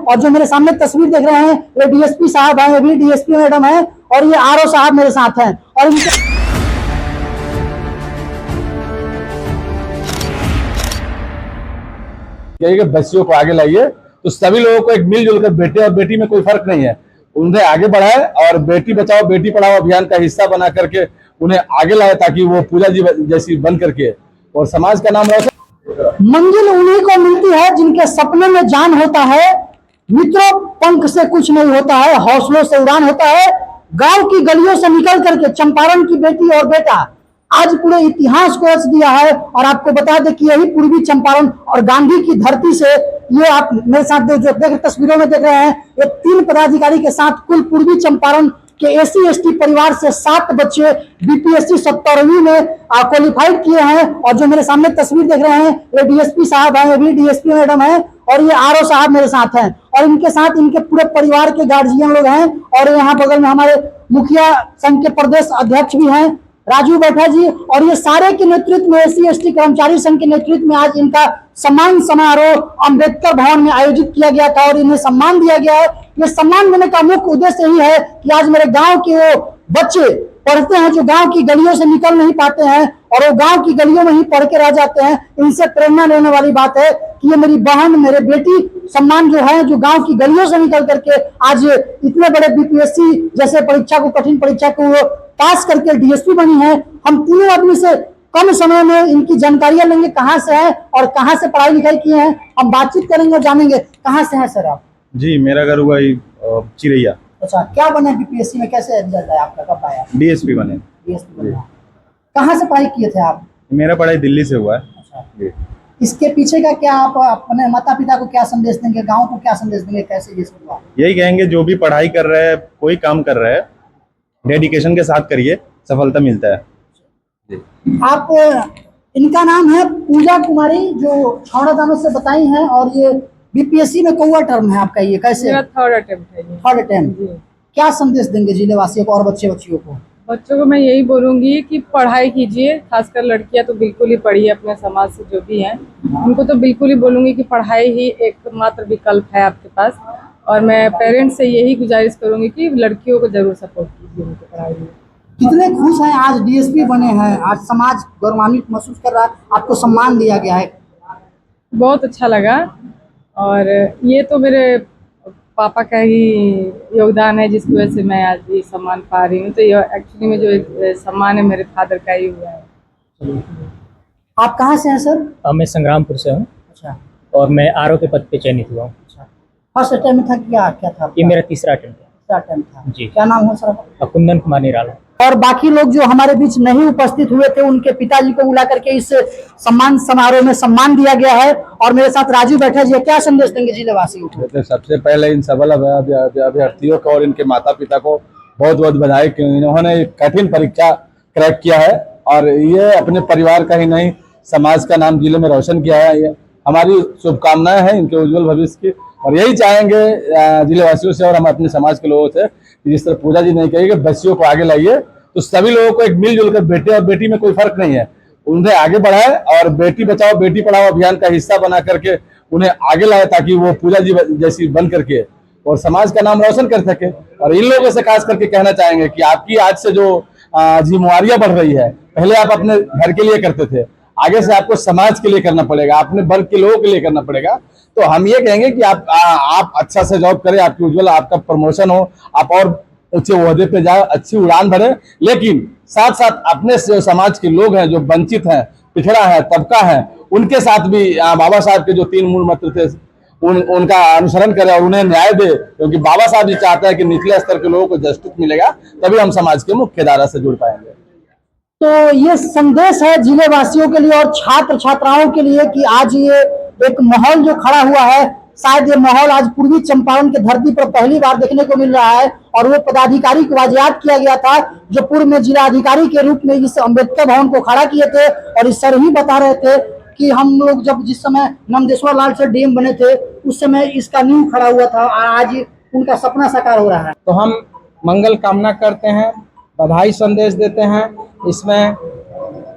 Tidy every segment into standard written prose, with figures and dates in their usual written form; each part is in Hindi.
और जो मेरे सामने तस्वीर देख रहे हैं ये डीएसपी साहब हैं, ये भी डीएसपी मैडम है और ये आरओ साहब मेरे साथ हैं। और इनके बच्चियों को आगे लाइए तो सभी लोगों को एक मिलजुल कर, बेटे और बेटी में कोई फर्क नहीं है, उन्हें आगे बढ़ाए और बेटी बचाओ बेटी पढ़ाओ अभियान का हिस्सा बना करके उन्हें आगे लाए ताकि वो पूजा जी जैसी बन करके और समाज का नाम रोशन। मंजिल उन्हीं को मिलती है जिनके सपने में जान होता है, मित्रों पंख से कुछ नहीं होता है, हौसलों से उड़ान होता है। गांव की गलियों से निकल करके चंपारण की बेटी और बेटा आज पूरे इतिहास को रच दिया है। और आपको बता दें कि यही पूर्वी चंपारण और गांधी की धरती से ये आप मेरे साथ जो देख तस्वीरों में देख रहे हैं, ये 3 पदाधिकारी के साथ कुल पूर्वी चंपारण के एससी/एसटी परिवार से 7 बच्चे बीपीएससी 17वीं में क्वालिफाइड किए हैं। और जो मेरे सामने तस्वीर देख रहे हैं ये डीएसपी साहब हैं, ये भी डीएसपी मैडम है और ये आरओ साहब मेरे साथ हैं। और इनके साथ इनके पूरे परिवार के गार्जियन लोग हैं। और यहाँ बगल में हमारे मुखिया संघ के प्रदेश अध्यक्ष भी हैं राजू बैठा जी। और ये सारे के नेतृत्व में एससी/एसटी कर्मचारी संघ के नेतृत्व में आज इनका सम्मान समारोह अम्बेडकर भवन में आयोजित किया गया था और इन्हें सम्मान दिया गया है। ये सम्मान देने का मुख्य उद्देश्य यही है कि आज मेरे गांव के वो बच्चे पढ़ते हैं जो गांव की गलियों से निकल नहीं पाते हैं और वो गांव की गलियों में ही पढ़ के रह जाते हैं। इनसे प्रेरणा लेने वाली बात है कि ये मेरी बहन मेरे बेटी सम्मान जो है जो गांव की गलियों से निकल करके आज इतने बड़े बीपीएससी जैसे परीक्षा को, कठिन परीक्षा को पास करके डीएसपी बनी है। हम तीनों आदमी से कम समय में इनकी जानकारियां लेंगे, कहाँ से है और कहाँ से पढ़ाई लिखाई किए हैं। हम बातचीत करेंगे और जानेंगे कहाँ से हैं सर आप। जी मेरा घर हुआ चिरैया। अच्छा, क्या बने बीपीएससी में, कैसे रिजल्ट आया आपका, कब आया? डीएसपी बने। डीएसपी बने। कहाँ से पढ़ाई किए थे आप? मेरा पढ़ाई दिल्ली से हुआ है। अच्छा, इसके पीछे का क्या आप अपने माता पिता को क्या संदेश देंगे, गाँव को क्या संदेश देंगे, कैसे ये सब हुआ? यही कहेंगे जो भी पढ़ाई कर रहे हैं, कोई काम कर रहे हैं, डेडिकेशन के साथ करिए, सफलता मिलता है। आप इनका नाम है पूजा कुमारी जो छौड़ा दानों से बताई हैं और ये बीपीएससी में कौवा टर्म है आपका, ये कैसे? मेरा थर्ड अटेम्प्ट है। Third attempt. क्या संदेश देंगे जिले वासियों को और बच्चे बच्चियों को? बच्चों को मैं यही बोलूंगी कि पढ़ाई कीजिए, खासकर लड़कियां तो बिल्कुल ही पढ़िए, अपने समाज से जो भी हैं उनको तो बिल्कुल ही बोलूंगी कि पढ़ाई ही एकमात्र विकल्प है आपके पास। और मैं पेरेंट्स से यही गुजारिश करूंगी कि लड़कियों को जरूर सपोर्ट कीजिए उनकी पढ़ाई में। कितने खुश हैं आज डीएसपी बने हैं, आज समाज गौरवान्वित महसूस कर रहा है, आपको सम्मान दिया गया है? बहुत अच्छा लगा और ये तो मेरे पापा का ही योगदान है जिसकी वजह से मैं आज ये सम्मान पा रही हूँ। तो ये एक्चुअली में जो सम्मान है मेरे फादर का ही हुआ है। आप कहाँ से हैं सर? मैं संग्रामपुर से हूँ। अच्छा, और मैं आरओ के पद पे चयनित हुआ हूँ। अच्छा, फर्स्ट अटेम्प्ट था क्या था? ये मेरा तीसरा अटेम्प्ट है। तीसरा अटेम्प्ट था जी। क्या नाम है सर? कुंदन कुमार निराला। और बाकी लोग जो हमारे बीच नहीं उपस्थित हुए थे उनके पिताजी को बुला करके इस सम्मान समारोह में सम्मान दिया गया है। और मेरे साथ राजू बैठा जी, क्या संदेश देंगे जिले वासियों को? सबसे पहले इन सफल अभ्यर्थियों को और इनके माता पिता को बहुत बहुत बधाई कि इन्होंने एक कठिन परीक्षा क्रैक किया है और ये अपने परिवार का ही नहीं समाज का नाम जिले में रोशन किया है। ये हमारी शुभकामनाएं हैं इनके उज्जवल भविष्य की और यही चाहेंगे जिले वासियों से और हम अपने समाज के लोगों से कि जिस तरह पूजा जी ने कही कि बच्चियों को आगे लाइए तो सभी लोगों को एक मिलजुल कर, बेटे और बेटी में कोई फर्क नहीं है, उन्हें आगे बढ़ाए और बेटी बचाओ बेटी पढ़ाओ अभियान का हिस्सा बना करके उन्हें आगे लाए ताकि वो पूजा जी जैसी बन करके और समाज का नाम रोशन कर सके। और इन लोगों से खास करके कहना चाहेंगे कि आपकी आज से जो जिम्मेवारियां बढ़ रही है, पहले आप अपने घर के लिए करते थे, आगे से आपको समाज के लिए करना पड़ेगा, अपने वर्ग के लोगों के लिए करना पड़ेगा। तो हम ये कहेंगे कि आप अच्छा से जॉब करें, आपकी उज्जवल आपका प्रमोशन हो, आप और ऊंचे ओहदे पे जाए, अच्छी उड़ान भरे, लेकिन साथ साथ अपने जो समाज के लोग हैं जो वंचित हैं, पिछड़ा है, तबका है, उनके साथ भी बाबा साहब के जो 3 मूल मंत्र थे उनका अनुसरण करें और उन्हें न्याय दे, क्योंकि बाबा साहब जी चाहते हैं कि निचले स्तर के लोगों को जस्टिस मिलेगा, तभी हम समाज के मुख्य धारा से जुड़ पाएंगे। तो ये संदेश है जिले वासियों के लिए और छात्र छात्राओं के लिए कि आज ये एक माहौल जो खड़ा हुआ है, शायद ये माहौल आज पूर्वी चंपारण के धरती पर पहली बार देखने को मिल रहा है। और वो पदाधिकारी को आज याद किया गया था जो पूर्व में जिला अधिकारी के रूप में इस अम्बेडकर भवन को खड़ा किए थे। और इस सर ही बता रहे थे कि हम लोग जब जिस समय नंदेश्वर लाल सर डीएम बने थे उस समय इसका नींव खड़ा हुआ था और आज उनका सपना साकार हो रहा है। तो हम मंगल कामना करते हैं, बधाई संदेश देते हैं इसमें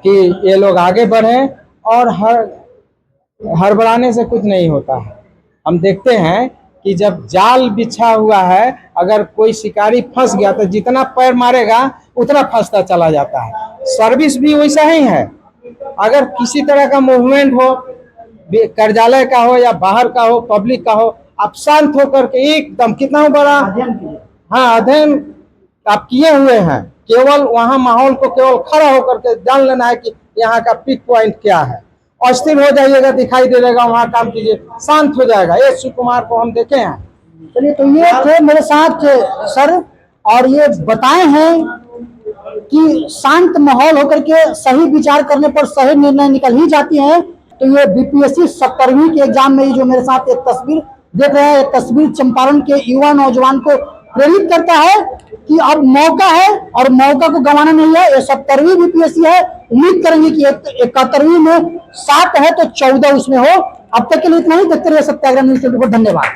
कि ये लोग आगे बढ़ें और हड़बड़ाने से कुछ नहीं होता है। हम देखते हैं कि जब जाल बिछा हुआ है, अगर कोई शिकारी फंस गया तो जितना पैर मारेगा उतना फंसता चला जाता है। सर्विस भी वैसा ही है। अगर किसी तरह का मूवमेंट हो, कार्यालय का हो या बाहर का हो, पब्लिक का हो, आप शांत होकर के एकदम, कितना बड़ा हाँ अध्ययन आप किए हुए हैं, केवल वहाँ माहौल को केवल खड़ा होकर के जान लेना है कि यहाँ का पिक पॉइंट क्या है। अस्थिर हो जाइएगा, दिखाई दे देगा, वहाँ काम कीजिए, शांत हो जाएगा। ये शिव कुमार को हम देखे हैं। चलिए, तो ये थे मेरे साथ सर, और ये बताए हैं कि शांत माहौल होकर के सही विचार करने पर सही निर्णय निकल ही जाती है। तो ये बीपीएससी 70वीं के एग्जाम में जो मेरे साथ एक तस्वीर देख रहे हैं, तस्वीर चंपारण के युवा नौजवान को प्रेरित करता है कि अब मौका है और मौका को गंवाना नहीं है। ये 70वीं बीपीएससी है, उम्मीद करेंगे कि 71वीं में 7 है तो 14 उसमें हो। अब तक के लिए इतना ही। देखते रहिए सत्याग्रह न्यूज़ 24। धन्यवाद।